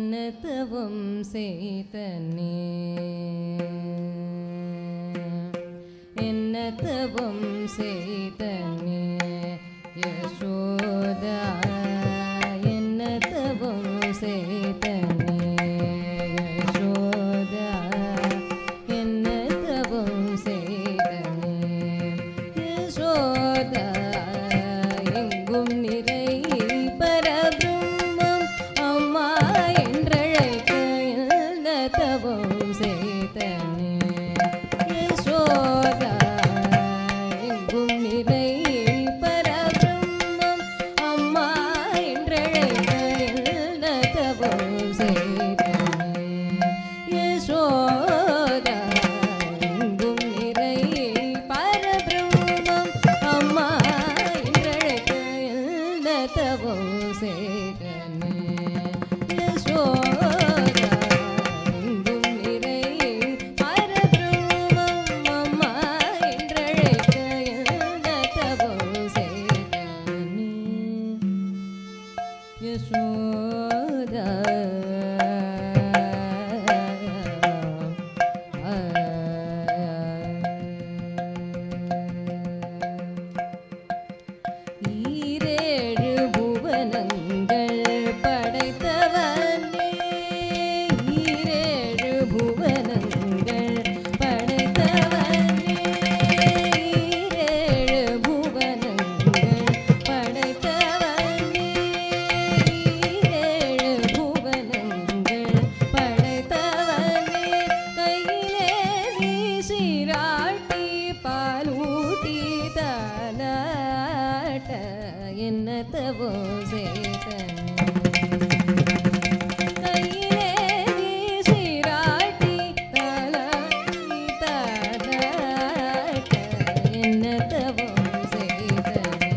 தவம் செய்தனே என்ன தவம் செய்தனே யசோதா என்ன தவம் செய்தனே யசோதா என்ன தவம் செய்தனே யசோதா எங்கும் நிறை பரபிரம்மம் அம்மா என்றழைக்க என்ன தவம் செய்தனே யசோதா எங்கும் நிறை பரபிரம்மம் அம்மா என்றழைக்க என்ன தவம் செய்தனே யசோதா எங்கும் நிறை பரபிரம்மம் அம்மா என்றழைக்க என்ன தவம் செய்தனே யசோதா எங்கும் நிறை பரபிரம்மம் அம்மா என்றழைக்க என்ன தவம் செய்தனே யசோதா ஈரேழு புவனங்கள் படைத்தவனே ஈரேழு புவனங்கள் படைத்தவனே ஈரேழு புவனங்கள் படைத்தவனே ஈரேழு புவனங்கள் படைத்தவனே கையிலே நீ சீராட்டி பாலூட்டி தாலாட்ட என்ன தவம் செய்தனே கையிலே நீ சீராட்டி தாலாட்டி தாலாட்ட என்ன தவம் செய்தனே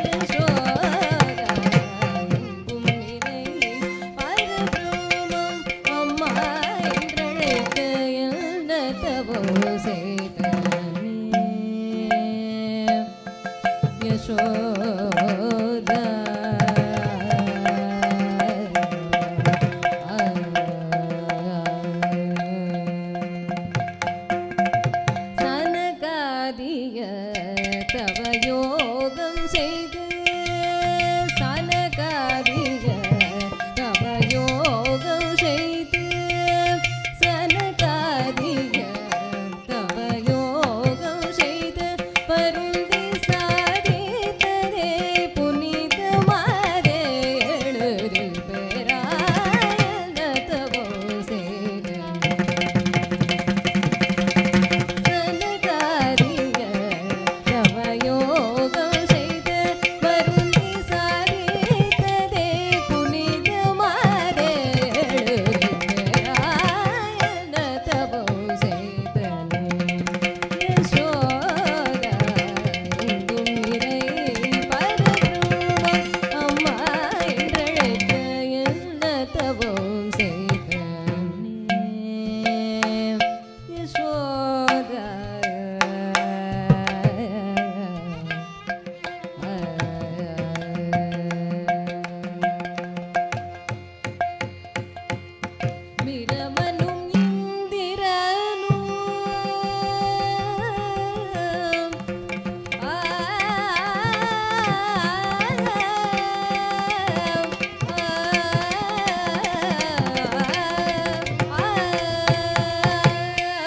யசோதா எங்கும் நிறை பரபிரம்மம் அம்மா என்றழைக்க என்ன தவம் செய்தனே யசோதா சனகாதிய தவ யோகம் செய்து சனகாதிய தவ யோகம் செய்து சனகாதிய தவ யோகம் செய்து பருந்தி சாதித்ததே புனிதமாதே எழுதில் பெறாயன தவம் செய்தனே சனகாதிய தவ யோகம் செய்து பருந்தி சாதித்ததே புனிதமாதே எழுதில் பெறாயன தவம் செய்தனே யசோதா எங்கும் நிறை பரபிரம்மம் அம்மா என்றழைக்க என்ன தவம் செய்தனே யசோதா பிரமனும் இந்திரனும்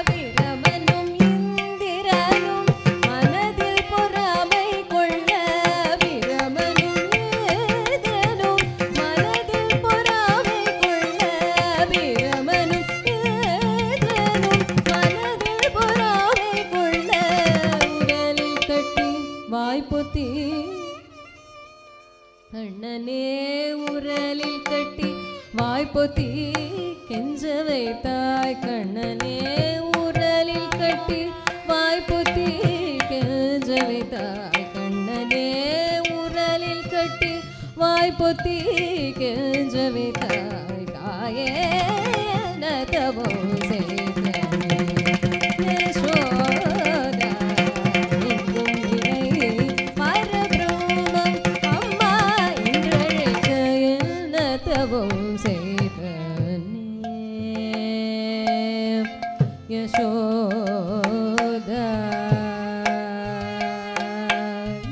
பிரமனும் இந்திரனும் மனதில் பொறாமை கொள்ள பிரமனும் இந்திரனும் மனதில் பொறாமை கொள்ள பிரமனும் இந்திரனும் மனதில் பொறாமை கொள்ள உடலில் கட்டி வாய்ப்பொத்தி கண்ணனே உரலில் கட்டி வாய்ப்பொத்தி கெஞ்ச வைத்தாய் கண்ணனே உரலில் கட்டி வாய்ப்பொத்தி கெஞ்ச வைத்தாய் கண்ணனே உரலில் கட்டி வாய்ப்பொத்தி கெஞ்ச வைத்தாய் தாயே என்ன தவம் செய்தனே யசோதா எங்கும் நிறை பரபிரம்மம் அம்மா என்றழைக்க என்ன தவம் செய்தனே யசோத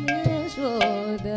யசோத